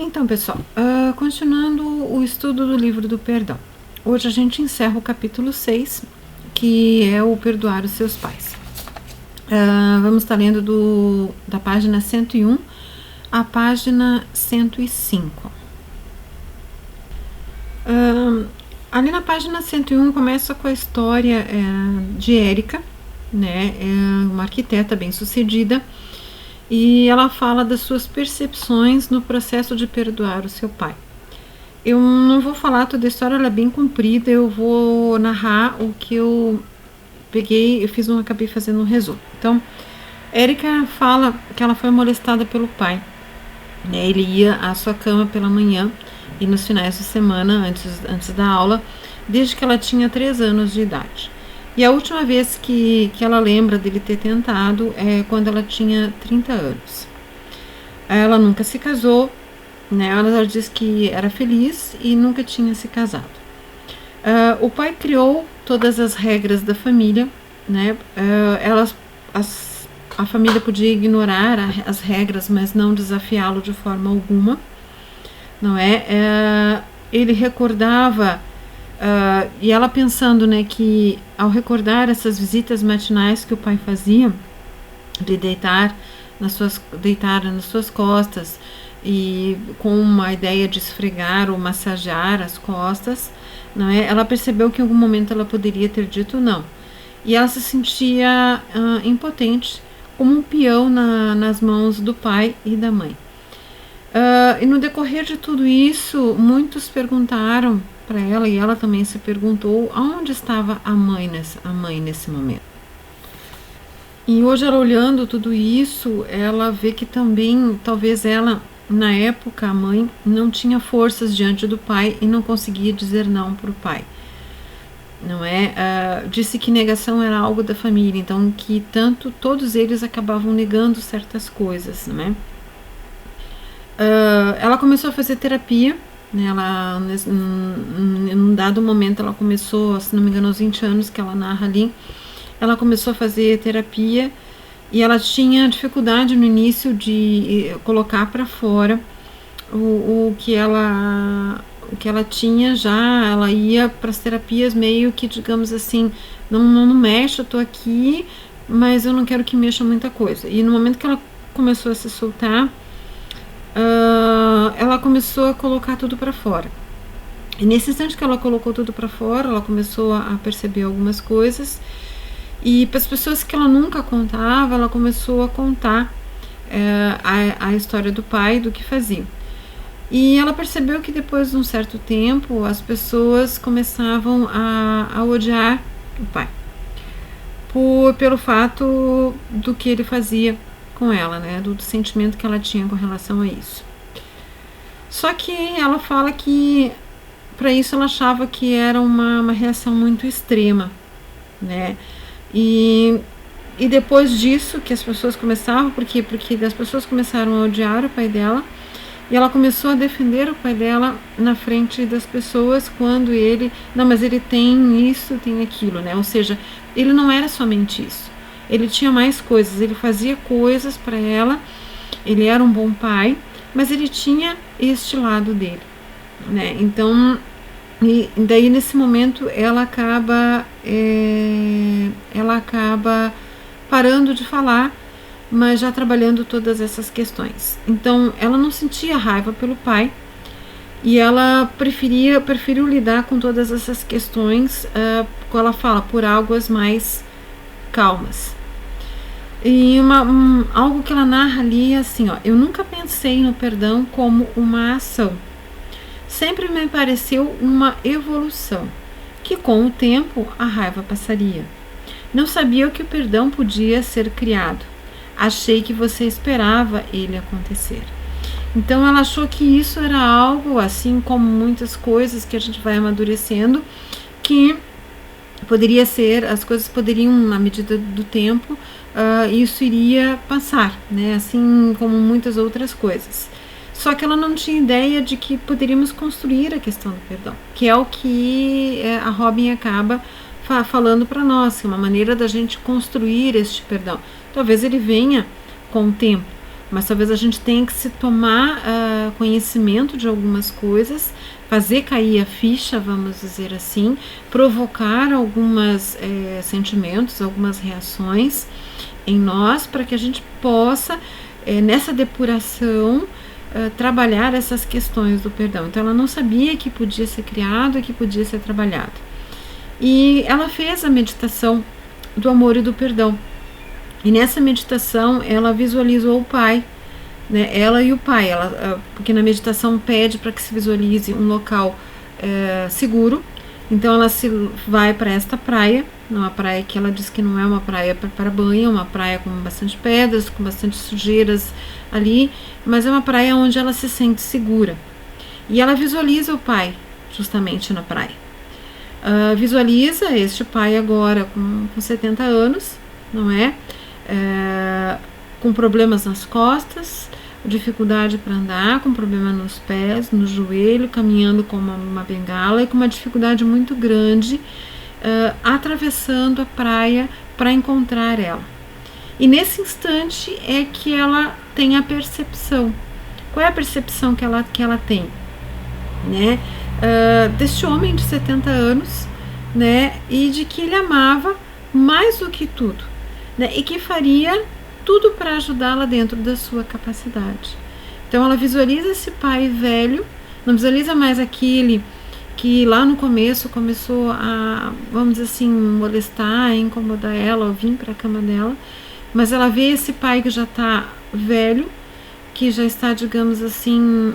Então, pessoal, continuando o estudo do livro do perdão. Hoje a gente encerra o capítulo 6, que é o perdoar os seus pais. Vamos estar lendo da página 101 à página 105. Ali na página 101 começa com a história de Érica, né? Uma arquiteta bem-sucedida, e ela fala das suas percepções no processo de perdoar o seu pai. Eu não vou falar toda a história, ela é bem comprida, eu vou narrar o que eu peguei, acabei fazendo um resumo. Então, Érica fala que ela foi molestada pelo pai, né? Ele ia à sua cama pela manhã e nos finais de semana, antes da aula, desde que ela tinha 3 anos de idade. E a última vez que ela lembra dele ter tentado é quando ela tinha 30 anos. Ela nunca se casou, né? Ela diz que era feliz e nunca tinha se casado. O pai criou todas as regras da família, né? A família podia ignorar as regras, mas não desafiá-lo de forma alguma, não é? Ele recordava, e ela pensando, né, que ao recordar essas visitas matinais que o pai fazia, de deitar nas suas costas e com uma ideia de esfregar ou massagear as costas, não é? Ela percebeu que em algum momento ela poderia ter dito não. E ela se sentia impotente, como um peão nas mãos do pai e da mãe. E no decorrer de tudo isso, muitos perguntaram para ela, e ela também se perguntou aonde estava a mãe nesse momento. E hoje, ela olhando tudo isso, ela vê que também, talvez ela, na época, a mãe não tinha forças diante do pai e não conseguia dizer não para o pai. Não é? Disse que negação era algo da família, então que todos eles acabavam negando certas coisas, não é? Ela começou a fazer terapia, né? Ela, num dado momento, ela começou, se não me engano, aos 20 anos que ela narra ali, ela começou a fazer terapia e ela tinha dificuldade no início de colocar para fora o que ela tinha já. Ela ia para as terapias meio que, digamos assim, não mexe, eu tô aqui, mas eu não quero que mexa muita coisa. E no momento que ela começou a se soltar, ela começou a colocar tudo para fora. E nesse instante que ela colocou tudo para fora, ela começou a perceber algumas coisas. E para as pessoas que ela nunca contava, ela começou a contar a história do pai, do que fazia. E ela percebeu que depois de um certo tempo, as pessoas começavam a odiar o pai, pelo fato do que ele fazia com ela, né? Do sentimento que ela tinha com relação a isso. Só que ela fala que para isso ela achava que era uma reação muito extrema, né? E depois disso que as pessoas começavam, porque as pessoas começaram a odiar o pai dela, e ela começou a defender o pai dela na frente das pessoas, quando mas ele tem isso, tem aquilo, né? Ou seja, ele não era somente isso, ele tinha mais coisas, ele fazia coisas para ela, ele era um bom pai, mas ele tinha este lado dele, né? Então, e daí nesse momento ela acaba parando de falar, mas já trabalhando todas essas questões. Então ela não sentia raiva pelo pai e ela preferiu lidar com todas essas questões, como ela fala, por águas mais calmas. E algo que ela narra ali é assim, eu nunca pensei no perdão como uma ação. Sempre me pareceu uma evolução, que com o tempo a raiva passaria. Não sabia que o perdão podia ser criado. Achei que você esperava ele acontecer. Então ela achou que isso era algo, assim como muitas coisas que a gente vai amadurecendo, que poderia ser, as coisas poderiam, na medida do tempo, isso iria passar, né? Assim como muitas outras coisas. Só que ela não tinha ideia de que poderíamos construir a questão do perdão, que é o que a Robin acaba falando para nós, que é uma maneira da gente construir este perdão. Talvez ele venha com o tempo, mas talvez a gente tenha que se tomar conhecimento de algumas coisas, fazer cair a ficha, vamos dizer assim, provocar alguns sentimentos, algumas reações em nós, para que a gente possa, nessa depuração, trabalhar essas questões do perdão. Então ela não sabia que podia ser criado e que podia ser trabalhado. E ela fez a meditação do amor e do perdão. E nessa meditação ela visualizou o pai, né? Ela e o pai, porque na meditação pede para que se visualize um local seguro. Então ela vai para esta praia, uma praia que ela diz que não é uma praia para banho, é uma praia com bastante pedras, com bastante sujeiras ali, mas é uma praia onde ela se sente segura. E ela visualiza o pai justamente na praia. Visualiza este pai agora com 70 anos, não é? Com problemas nas costas, dificuldade para andar, com problema nos pés, no joelho, caminhando com uma bengala e com uma dificuldade muito grande, atravessando a praia para encontrar ela. E nesse instante é que ela tem a percepção. Qual é a percepção que ela tem? Né? Deste homem de 70 anos, né? E de que ele amava mais do que tudo, né? E que faria tudo para ajudá-la dentro da sua capacidade. Então ela visualiza esse pai velho, não visualiza mais aquele que lá no começo começou a, vamos dizer assim, molestar, incomodar ela, ou vir para a cama dela, mas ela vê esse pai que já está velho, que já está, digamos assim,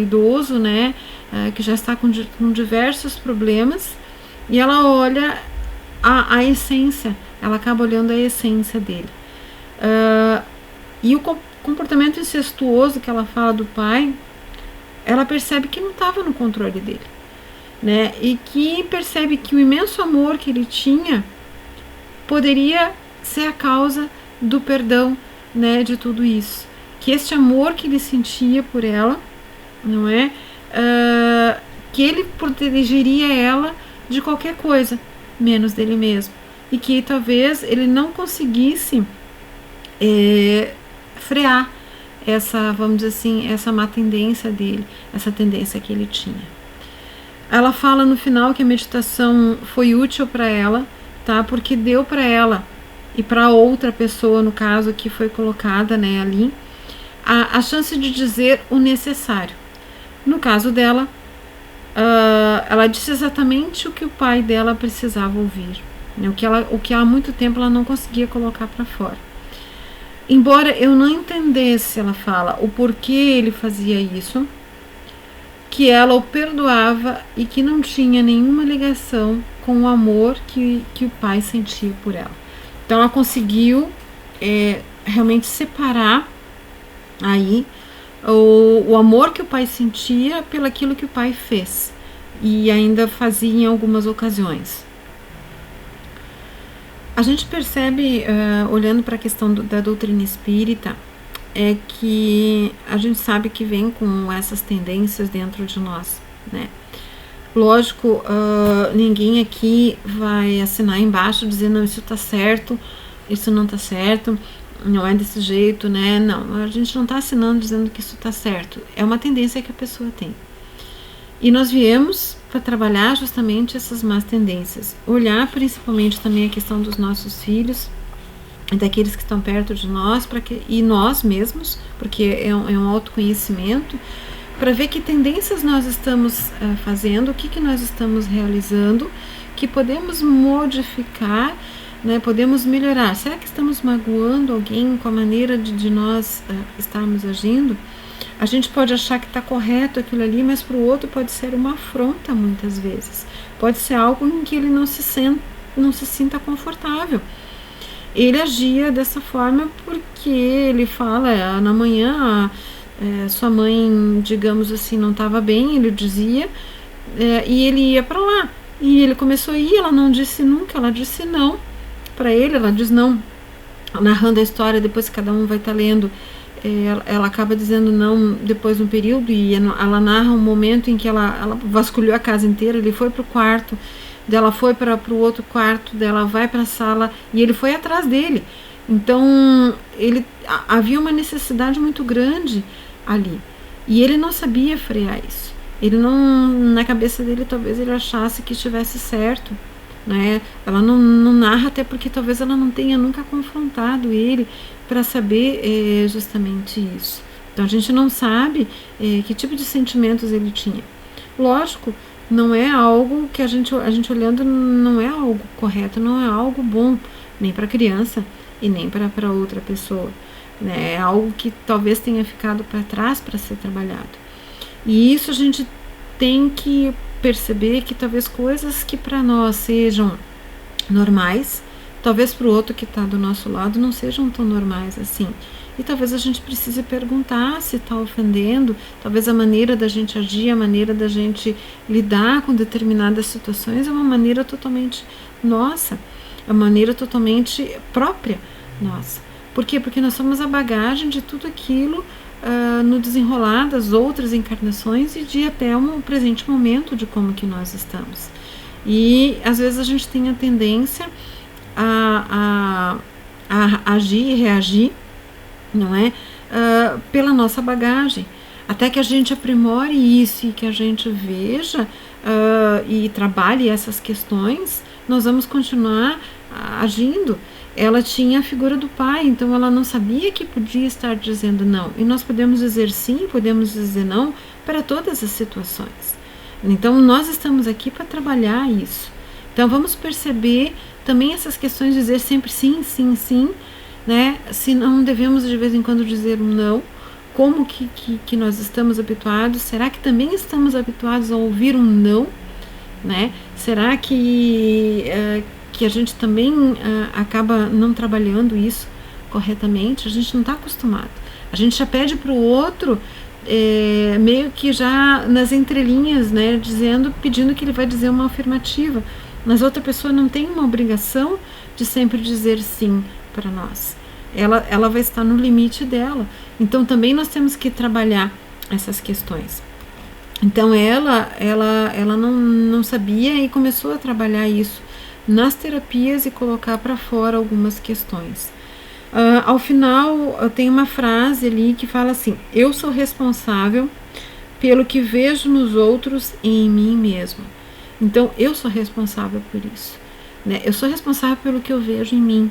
idoso, né, que já está com diversos problemas, e ela olha a essência, ela acaba olhando a essência dele. E o comportamento incestuoso que ela fala do pai, ela percebe que não estava no controle dele, né? E que percebe que o imenso amor que ele tinha poderia ser a causa do perdão, né, de tudo isso. Que este amor que ele sentia por ela, não é? Que ele protegeria ela de qualquer coisa, menos dele mesmo. E que talvez ele não conseguisse frear essa, vamos dizer assim, essa má tendência dele, essa tendência que ele tinha. Ela fala no final que a meditação foi útil para ela, tá? Porque deu para ela e para outra pessoa, no caso que foi colocada, né, ali, a chance de dizer o necessário. No caso dela, ela disse exatamente o que o pai dela precisava ouvir, né? O que há muito tempo ela não conseguia colocar para fora. Embora eu não entendesse, ela fala, o porquê ele fazia isso, que ela o perdoava e que não tinha nenhuma ligação com o amor que o pai sentia por ela. Então ela conseguiu realmente separar aí o amor que o pai sentia pelo aquilo que o pai fez e ainda fazia em algumas ocasiões. A gente percebe, olhando para a questão da doutrina espírita, é que a gente sabe que vem com essas tendências dentro de nós, né? Lógico, ninguém aqui vai assinar embaixo dizendo não, isso tá certo, isso não tá certo, não é desse jeito, né? Não, a gente não tá assinando dizendo que isso tá certo, é uma tendência que a pessoa tem. E nós viemos para trabalhar justamente essas más tendências, olhar principalmente também a questão dos nossos filhos, daqueles que estão perto de nós, e nós mesmos, porque é um autoconhecimento, para ver que tendências nós estamos fazendo, o que nós estamos realizando, que podemos modificar, né, podemos melhorar. Será que estamos magoando alguém com a maneira de nós estarmos agindo? A gente pode achar que está correto aquilo ali, mas para o outro pode ser uma afronta muitas vezes. Pode ser algo em que ele não se sinta confortável. Ele agia dessa forma porque ele fala, na manhã sua mãe, digamos assim, não estava bem, ele dizia, e ele ia para lá. E ele começou a ir, ela não disse nunca, ela disse não para ele, ela diz não. Narrando a história, depois cada um vai estar lendo, ela acaba dizendo não depois de um período, e ela narra um momento em que ela vasculhou a casa inteira, ele foi para o quarto, dela foi para o outro quarto, dela vai para a sala, e ele foi atrás dele. Então, havia uma necessidade muito grande ali. E ele não sabia frear isso. Ele não, na cabeça dele, talvez ele achasse que estivesse certo, né? Ela não narra, até porque talvez ela não tenha nunca confrontado ele para saber justamente isso. Então a gente não sabe que tipo de sentimentos ele tinha. Lógico, não é algo que a gente olhando, não é algo correto, não é algo bom, nem para a criança e nem para outra pessoa, né? É algo que talvez tenha ficado para trás para ser trabalhado. E isso a gente tem que perceber que talvez coisas que para nós sejam normais, talvez para o outro que está do nosso lado não sejam tão normais assim. E talvez a gente precise perguntar se está ofendendo, talvez a maneira da gente agir, a maneira da gente lidar com determinadas situações é uma maneira totalmente nossa, é uma maneira totalmente própria nossa. Por quê? Porque nós somos a bagagem de tudo aquilo no desenrolar das outras encarnações e de até um presente momento de como que nós estamos. E às vezes a gente tem a tendência a agir e reagir, não é? Pela nossa bagagem. Até que a gente aprimore isso e que a gente veja e trabalhe essas questões, nós vamos continuar agindo. Ela tinha a figura do pai, então ela não sabia que podia estar dizendo não. E nós podemos dizer sim, podemos dizer não para todas as situações. Então nós estamos aqui para trabalhar isso. Então vamos perceber também essas questões de dizer sempre sim, sim, sim, né? Se não devemos de vez em quando dizer um não, como que nós estamos habituados? Será que também estamos habituados a ouvir um não, né? Será que a gente também acaba não trabalhando isso corretamente? A gente não está acostumado. A gente já pede para o outro meio que já nas entrelinhas, né, pedindo que ele vai dizer uma afirmativa, mas outra pessoa não tem uma obrigação de sempre dizer sim para nós. Ela vai estar no limite dela. Então também nós temos que trabalhar essas questões. Então ela não sabia e começou a trabalhar isso nas terapias e colocar para fora algumas questões. Ao final tem uma frase ali que fala assim: eu sou responsável pelo que vejo nos outros e em mim mesmo. Então eu sou responsável por isso, né? Eu sou responsável pelo que eu vejo em mim,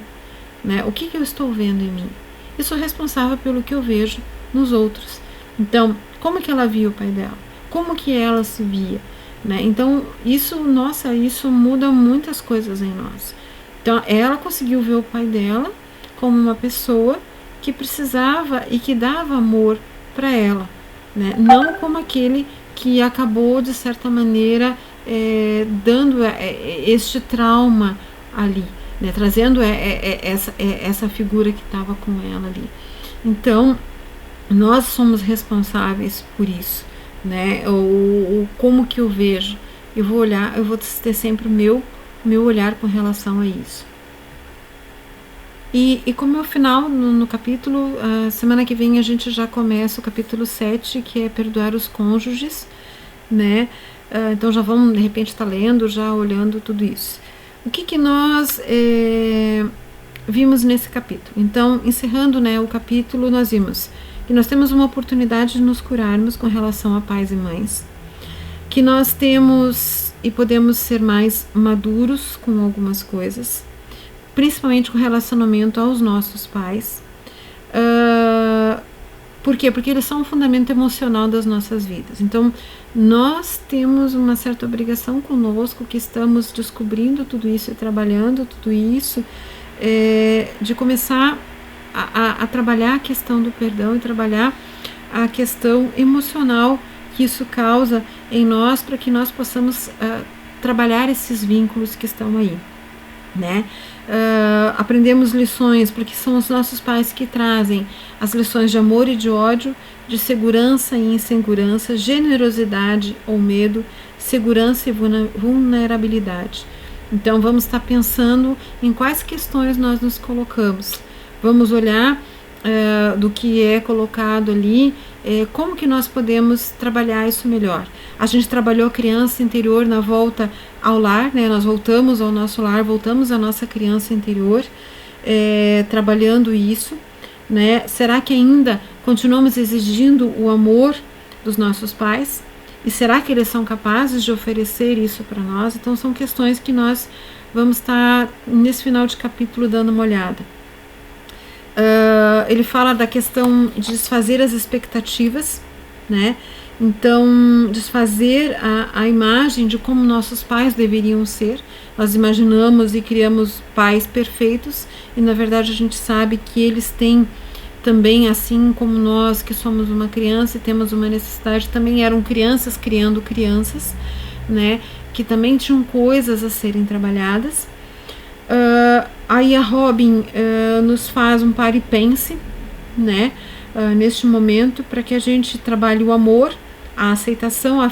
né? O que eu estou vendo em mim? Eu sou responsável pelo que eu vejo nos outros. Então, como que ela via o pai dela? Como que ela se via? Né? Então, isso muda muitas coisas em nós. Então, ela conseguiu ver o pai dela como uma pessoa que precisava e que dava amor para ela, né? Não como aquele que acabou, de certa maneira, dando este trauma ali, né? Trazendo essa figura que estava com ela ali. Então, nós somos responsáveis por isso, né? Ou como que eu vejo, eu vou ter sempre o meu olhar com relação a isso. E como é o final no capítulo, a semana que vem a gente já começa o capítulo 7, que é perdoar os cônjuges, né? Então já vamos de repente estar lendo, já olhando tudo isso. O que nós vimos nesse capítulo? Então, encerrando, né, o capítulo, nós vimos que nós temos uma oportunidade de nos curarmos com relação a pais e mães, que nós temos e podemos ser mais maduros com algumas coisas, principalmente com relacionamento aos nossos pais. Por quê? Porque eles são um fundamento emocional das nossas vidas. Então, nós temos uma certa obrigação conosco, que estamos descobrindo tudo isso e trabalhando tudo isso, de começar a trabalhar a questão do perdão e trabalhar a questão emocional que isso causa em nós, para que nós possamos trabalhar esses vínculos que estão aí, né? Aprendemos lições, porque são os nossos pais que trazem as lições de amor e de ódio, de segurança e insegurança, generosidade ou medo, segurança e vulnerabilidade. Então vamos estar pensando em quais questões nós nos colocamos. Vamos olhar do que é colocado ali, como que nós podemos trabalhar isso melhor. A gente trabalhou a criança interior na volta ao lar, né? Nós voltamos ao nosso lar, voltamos à nossa criança interior, trabalhando isso, né? Será que ainda continuamos exigindo o amor dos nossos pais? E será que eles são capazes de oferecer isso para nós? Então são questões que nós vamos estar nesse final de capítulo dando uma olhada. Ele fala da questão de desfazer as expectativas, né? Então, desfazer a imagem de como nossos pais deveriam ser. Nós imaginamos e criamos pais perfeitos e na verdade a gente sabe que eles têm também, assim como nós que somos uma criança e temos uma necessidade, também eram crianças criando crianças, né? Que também tinham coisas a serem trabalhadas. Aí a Robin nos faz um pare e pense, né? Neste momento, para que a gente trabalhe o amor, a aceitação, a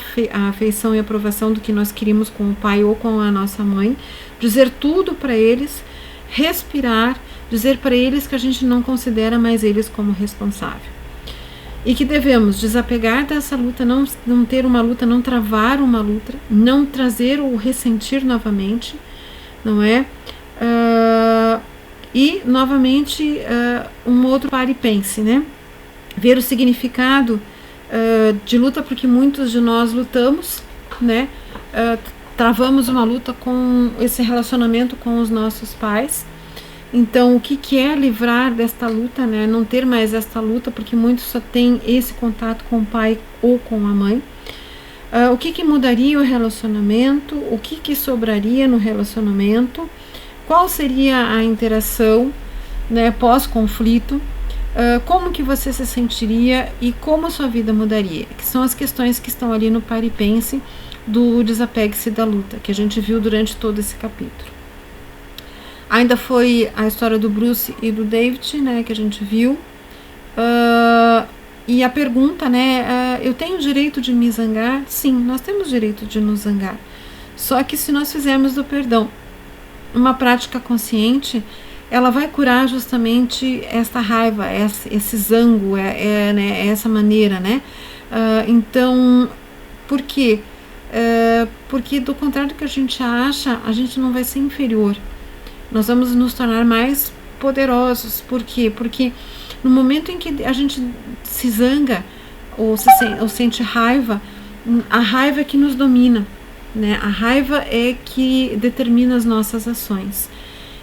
afeição e a aprovação do que nós queríamos com o pai ou com a nossa mãe, dizer tudo para eles, respirar, dizer para eles que a gente não considera mais eles como responsável. E que devemos desapegar dessa luta, não ter uma luta, não travar uma luta, não trazer o ressentir novamente, não é? E, novamente, um outro pare e pense, né? Ver o significado de luta, porque muitos de nós lutamos, né? Travamos uma luta com esse relacionamento com os nossos pais. Então, o que é livrar desta luta, né? Não ter mais esta luta, porque muitos só têm esse contato com o pai ou com a mãe. O que mudaria o relacionamento? O que sobraria no relacionamento? Qual seria a interação, né, pós-conflito? Como que você se sentiria e como a sua vida mudaria? Que são as questões que estão ali no pare e pense do desapegue-se da luta, que a gente viu durante todo esse capítulo. Ainda foi a história do Bruce e do David, né, que a gente viu. E a pergunta, né, eu tenho o direito de me zangar? Sim, nós temos o direito de nos zangar. Só que se nós fizermos do perdão uma prática consciente, ela vai curar justamente esta raiva, esse zango, né, essa maneira, né? Então, por quê? Porque do contrário do que a gente acha, a gente não vai ser inferior. Nós vamos nos tornar mais poderosos. Por quê? Porque no momento em que a gente se zanga ou sente raiva, a raiva é que nos domina, né? A raiva é que determina as nossas ações.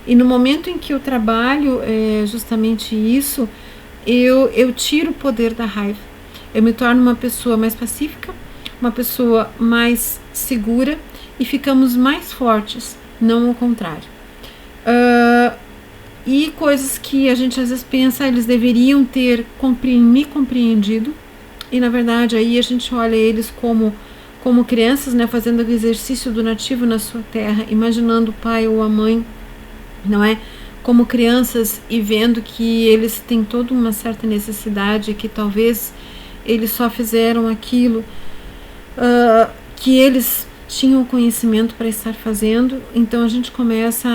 E no momento em que eu trabalho justamente isso, eu tiro o poder da raiva. Eu me torno uma pessoa mais pacífica, uma pessoa mais segura e ficamos mais fortes, não o contrário. E coisas que a gente às vezes pensa, eles deveriam ter me compreendido, e na verdade aí a gente olha eles como crianças, né, fazendo o exercício do nativo na sua terra, imaginando o pai ou a mãe, não é? Como crianças e vendo que eles têm toda uma certa necessidade, que talvez eles só fizeram aquilo que eles tinham conhecimento para estar fazendo. Então a gente começa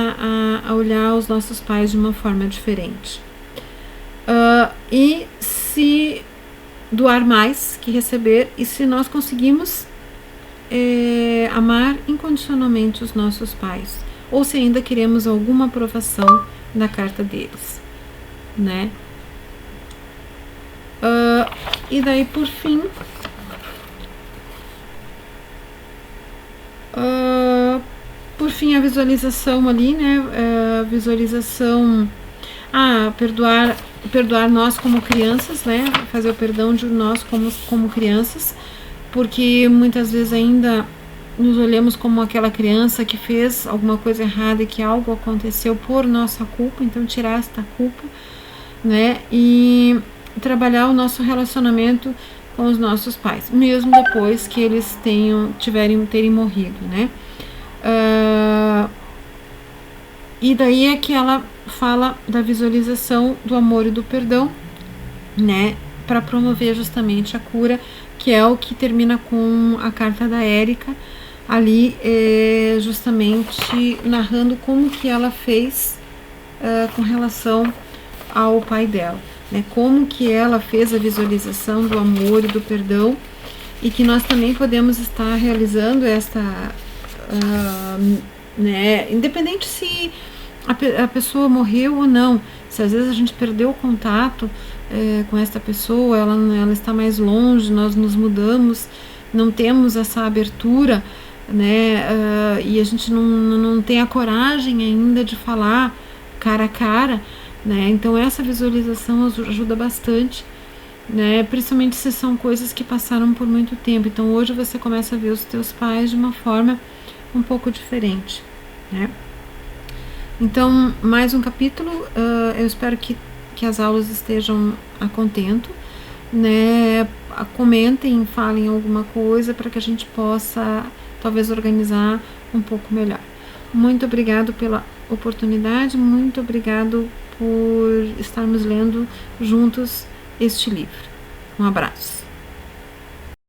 a olhar os nossos pais de uma forma diferente. E se doar mais que receber, e se nós conseguimos amar incondicionalmente os nossos pais, ou se ainda queremos alguma aprovação da carta deles, né? E daí por fim a visualização ali, né? Visualização, perdoar nós como crianças, né? Fazer o perdão de nós como crianças, porque muitas vezes ainda nos olhamos como aquela criança que fez alguma coisa errada e que algo aconteceu por nossa culpa. Então tirar esta culpa, né? E trabalhar o nosso relacionamento com os nossos pais, mesmo depois que eles terem morrido, né? E daí é que ela fala da visualização do amor e do perdão, né? Para promover justamente a cura, que é o que termina com a carta da Érica, ali justamente narrando como que ela fez com relação ao pai dela, né? Como que ela fez a visualização do amor e do perdão, e que nós também podemos estar realizando esta, né? Independente se a pessoa morreu ou não, se às vezes a gente perdeu o contato com esta pessoa, ela está mais longe, nós nos mudamos, não temos essa abertura, né, e a gente não tem a coragem ainda de falar cara a cara, né, então essa visualização ajuda bastante, né, principalmente se são coisas que passaram por muito tempo. Então hoje você começa a ver os teus pais de uma forma um pouco diferente, né. Então, mais um capítulo, eu espero que as aulas estejam a contento, né? Comentem, falem alguma coisa para que a gente possa talvez organizar um pouco melhor. Muito obrigado pela oportunidade, muito obrigado por estarmos lendo juntos este livro. Um abraço.